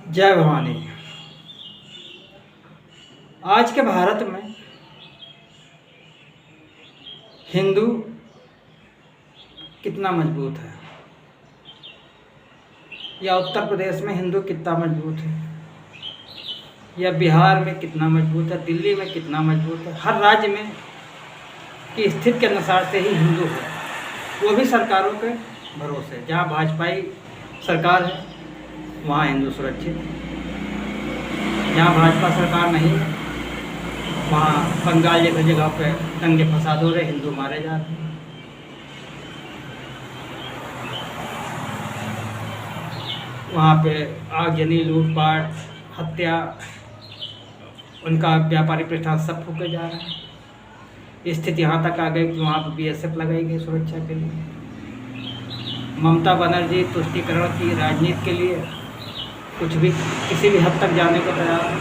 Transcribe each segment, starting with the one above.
जय भवानी। आज के भारत में हिंदू कितना मजबूत है, या उत्तर प्रदेश में हिंदू कितना मजबूत है, या बिहार में कितना मजबूत है, दिल्ली में कितना मजबूत है। हर राज्य में की स्थिति के अनुसार से ही हिंदू है, वो भी सरकारों के भरोसे। जहाँ भाजपाई सरकार है वहाँ हिंदू सुरक्षित, जहाँ भाजपा सरकार नहीं है वहाँ बंगाल जैसी जगह पे दंगे फसाद हो रहे, हिंदू मारे जा रहे हैं। वहाँ पे आगजनी, लूटपाट, हत्या, उनका व्यापारी प्रतिष्ठान सब फूके जा रहे हैं। स्थिति यहाँ तक आ गई कि वहाँ पर बीएसएफ लगाई गई सुरक्षा के लिए। ममता बनर्जी तुष्टीकरण की राजनीति के लिए कुछ भी, किसी भी हद तक जाने को तैयार है।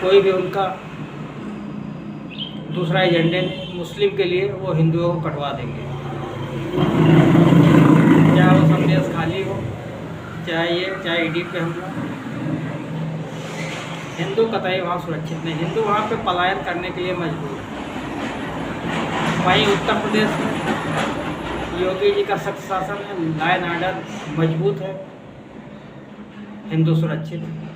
कोई भी उनका दूसरा एजेंडे नहीं, मुस्लिम के लिए वो हिंदुओं को कटवा देंगे, चाहे वो संदेश खाली हो, चाहे ईडी पे हमला। हिंदू कतई वहाँ सुरक्षित नहीं, हिंदू वहाँ पे पलायन करने के लिए मजबूर है। वहीं उत्तर प्रदेश में योगी जी का सख्त शासन है, लाइन आर्डर मजबूत है, हिंदू सुरक्षित है।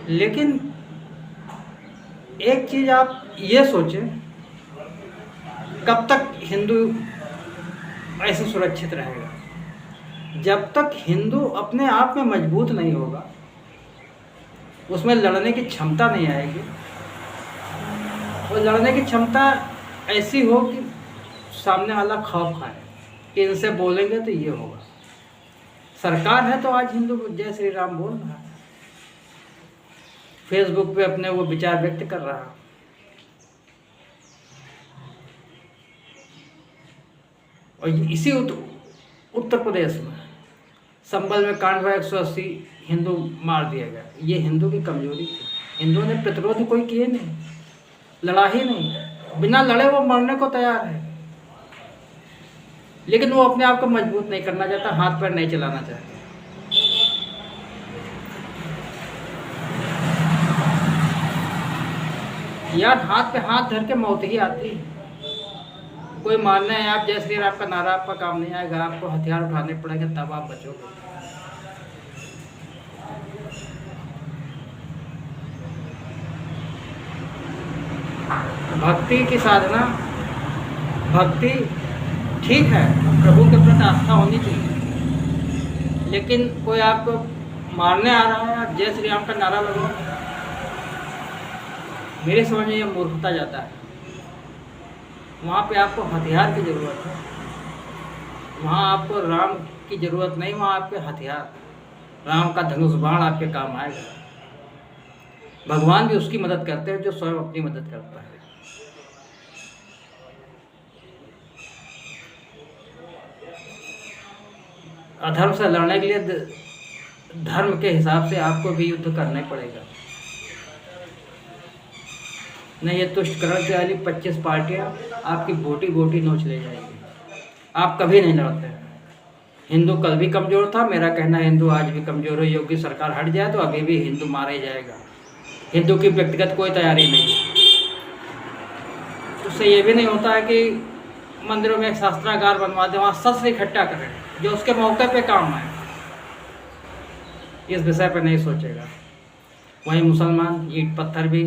लेकिन एक चीज़ आप ये सोचें, कब तक हिंदू ऐसे सुरक्षित रहेगा? जब तक हिंदू अपने आप में मजबूत नहीं होगा, उसमें लड़ने की क्षमता नहीं आएगी। और लड़ने की क्षमता ऐसी हो कि सामने वाला खौफ खाए कि इनसे बोलेंगे तो ये होगा। सरकार है तो आज हिंदू जय श्री राम बोल रहा है, फेसबुक पे अपने वो विचार व्यक्त कर रहा है। और इसी उत्तर प्रदेश में संभल में कांड हुआ, 180 हिंदू मार दिया गया। ये हिंदू की कमजोरी थी। हिंदुओं ने प्रतिरोध कोई किए नहीं, लड़ा ही नहीं, बिना लड़े वो मरने को तैयार है। लेकिन वो अपने आप को मजबूत नहीं करना चाहता, हाथ पैर नहीं चलाना चाहता। यार, हाथ पे हाथ धर के मौत ही आती है। कोई मानना है आप जय श्री राम का नारा आपका काम नहीं आएगा, आपको हथियार उठाने पड़ेंगे तब आप बचोगे। भक्ति की साधना, भक्ति ठीक है, प्रभु के प्रति आस्था होनी चाहिए, लेकिन कोई आपको मारने आ रहा है, आप जय श्री राम का नारा लगाओ, मेरे समझ में ये मूर्खता जाता है। वहाँ पे आपको हथियार की ज़रूरत है, वहाँ आपको राम की ज़रूरत नहीं, वहाँ आपके हथियार, राम का धनुष बाण आपके काम आएगा। भगवान भी उसकी मदद करते हैं जो स्वयं अपनी मदद करता है। अधर्म से लड़ने के लिए धर्म के हिसाब से आपको भी युद्ध करना पड़ेगा। नहीं, ये तुष्टीकरण की वाली 25 पार्टियां आपकी बोटी बोटी नोच ले जाएंगी। आप कभी नहीं लड़ते। हिंदू कल भी कमज़ोर था, मेरा कहना है हिंदू आज भी कमज़ोर है। योगी सरकार हट जाए तो अभी भी हिंदू मारा ही जाएगा। हिंदू की व्यक्तिगत कोई तैयारी नहीं है। उससे ये भी नहीं होता है कि मंदिरों में एक शास्त्रागार बनवा दें, वहाँ शस्त्र इकट्ठा करें जो उसके मौके पे काम आए। इस विषय पर नहीं सोचेगा। वहीं मुसलमान ईंट पत्थर भी,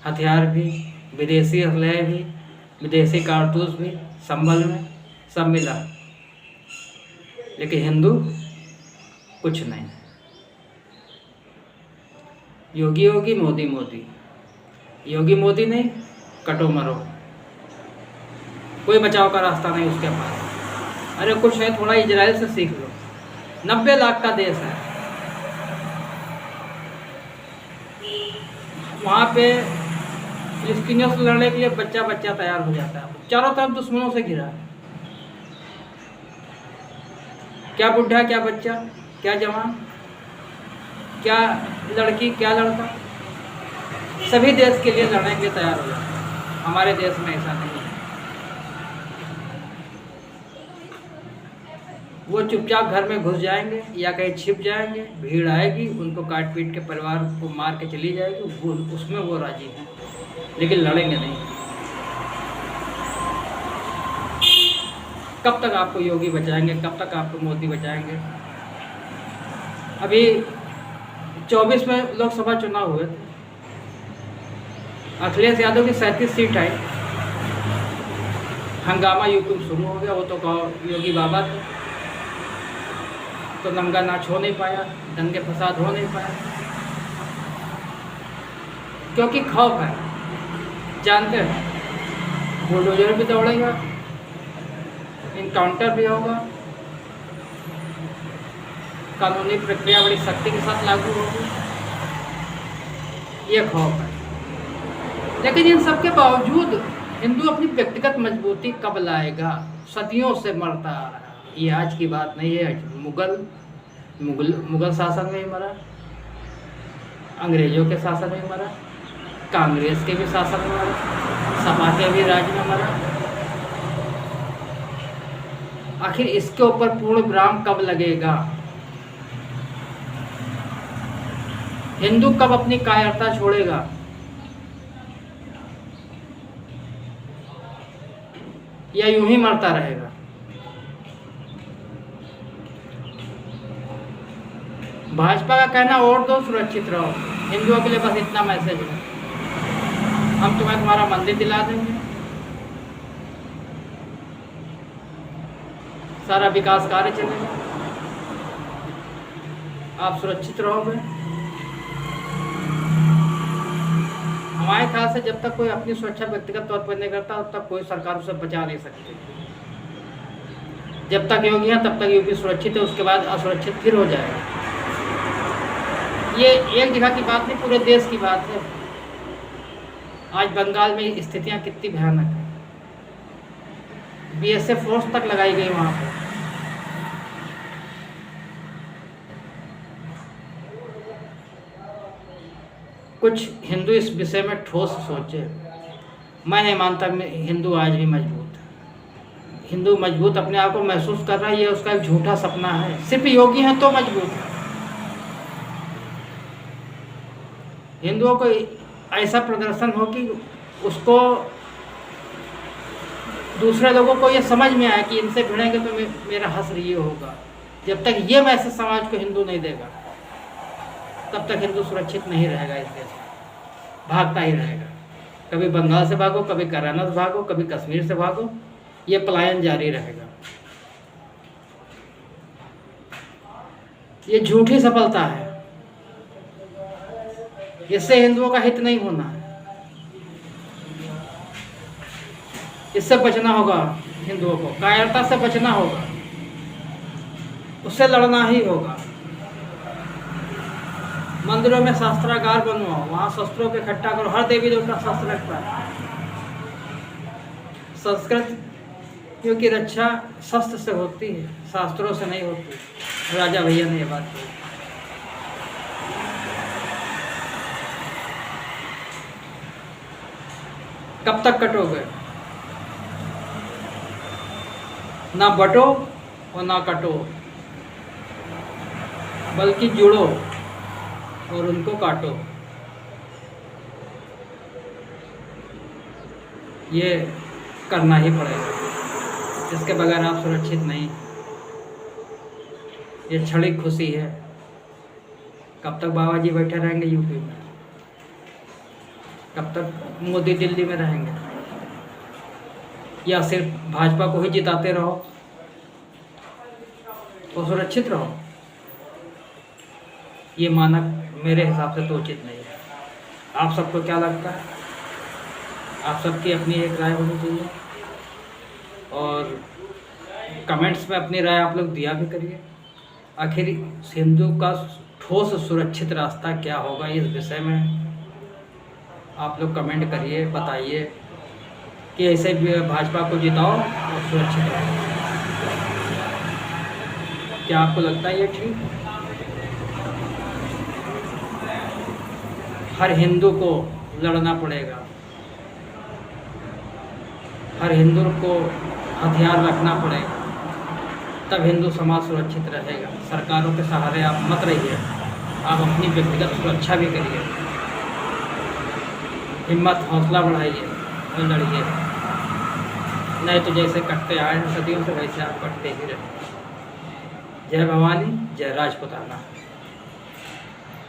हथियार भी, विदेशी असलहे भी, विदेशी कारतूस भी संभल में सब मिला, लेकिन हिंदू कुछ नहीं। योगी योगी, मोदी मोदी, योगी मोदी नहीं, कटो मरो, कोई बचाव का रास्ता नहीं उसके पास। अरे कुछ है, थोड़ा इजराइल से सीख लो, 90 लाख का देश है। वहाँ पे फिलिस्तीनियों से लड़ने के लिए बच्चा बच्चा तैयार हो जाता है। चारों तरफ दुश्मनों से घिरा है। क्या बुढ़ा, क्या बच्चा, क्या जवान, क्या लड़की, क्या लड़का, सभी देश के लिए लड़ने के लिए तैयार हो जाता है। हमारे देश में ऐसा नहीं है। वो चुपचाप घर में घुस जाएंगे या कहीं छिप जाएंगे, भीड़ आएगी उनको काट पीट के परिवार को मार के चली जाएगी, वो उसमें वो राजी हैं, लेकिन लड़ेंगे नहीं। कब तक आपको योगी बचाएंगे, कब तक आपको मोदी बचाएंगे? अभी 24 में लोकसभा चुनाव हुए थे, अखिलेश यादव की 37 सीट आई, हंगामा यूपी में शुरू हो गया। वो तो योगी बाबा थे, तो नंगा नाच हो नहीं पाया, दंगे फसाद हो नहीं पाया, क्योंकि खौफ है। जानते हैं बुलडोजर भी दौड़ेगा, इनकाउंटर भी होगा, कानूनी प्रक्रिया बड़ी सख्ती के साथ लागू होगी, ये खौफ है। लेकिन इन सब के बावजूद हिंदू अपनी व्यक्तिगत मजबूती कब लाएगा? सदियों से मरता आ रहा है, ये आज की बात नहीं है। मुगल शासन में ही मरा, अंग्रेजों के शासन में मरा, कांग्रेस के भी शासन में मरा, सपा के भी राज में मरा। आखिर इसके ऊपर पूर्ण विराम कब लगेगा? हिंदू कब अपनी कायरता छोड़ेगा? या यूं ही मरता रहेगा? भाजपा का कहना वोट दो सुरक्षित रहो, हिंदुओं के लिए बस इतना मैसेज है, हम तुम्हें तुम्हारा मंदिर दिला देंगे, सारा विकास कार्य चलेगा, आप सुरक्षित रहोगे। हमारे ख्याल से जब तक कोई अपनी सुरक्षा व्यक्तिगत तौर पर नहीं करता तब तक कोई सरकार उसे बचा नहीं सकती। जब तक योगी है तब तक यूपी सुरक्षित है, उसके बाद असुरक्षित फिर हो जाएगा। ये एक जगह की बात नहीं, पूरे देश की बात है। आज बंगाल में स्थितियां कितनी भयानक है, बीएसएफ फोर्स तक लगाई गई वहां पर। कुछ हिंदू इस विषय में ठोस सोचे। मैं नहीं मानता हिंदू आज भी मजबूत है। हिंदू मजबूत अपने आप को महसूस कर रहा है, ये उसका एक झूठा सपना है। सिर्फ योगी हैं तो मजबूत है। हिंदुओं को ऐसा प्रदर्शन हो कि उसको दूसरे लोगों को ये समझ में आए कि इनसे भिड़ेंगे तो मेरा हश्र ये होगा। जब तक ये मैसेज समाज को हिंदू नहीं देगा तब तक हिंदू सुरक्षित नहीं रहेगा। इस देश में भागता ही रहेगा, कभी बंगाल से भागो, कभी कराना से भागो, कभी कश्मीर से भागो, ये पलायन जारी रहेगा। ये झूठी सफलता है, इससे हिंदुओं का हित नहीं होना है। इससे बचना होगा, हिंदुओं को कायरता से बचना होगा, उससे लड़ना ही होगा। मंदिरों में शास्त्रागार बनवाओ, वहां शस्त्रों को इकट्ठा करो, हर देवी देवता शस्त्र रखता है। संस्कृत की रक्षा शस्त्र से होती है, शास्त्रों से नहीं होती। राजा भैया ने यह बात कही। कब तक कटोगे? ना बटो और ना कटो, बल्कि जुड़ो और उनको काटो। ये करना ही पड़ेगा, इसके बगैर आप सुरक्षित नहीं। ये क्षणिक खुशी है। कब तक बाबा जी बैठे रहेंगे यूपी में? कब तक मोदी दिल्ली में रहेंगे? या सिर्फ भाजपा को ही जिताते रहो और सुरक्षित रहो? ये मानक मेरे हिसाब से तो उचित नहीं है। आप सबको क्या लगता है? आप सबकी अपनी एक राय होनी चाहिए और कमेंट्स में अपनी राय आप लोग दिया भी करिए। आखिर हिंदू का ठोस सुरक्षित रास्ता क्या होगा, इस विषय में आप लोग कमेंट करिए, बताइए कि ऐसे भाजपा को जिताओ और सुरक्षित रहो। क्या आपको लगता है ये ठीक है? हर हिंदू को लड़ना पड़ेगा, हर हिंदू को हथियार रखना पड़ेगा, तब हिंदू समाज सुरक्षित रहेगा। सरकारों के सहारे आप मत रहिए, आप अपनी व्यक्तिगत सुरक्षा भी करिए, हिम्मत हौसला बढ़ाइए और लड़िए, नहीं तो जैसे कटते आए हैं सदियों से वैसे आप कटते ही रहे। जय भवानी, जय राजपुताना।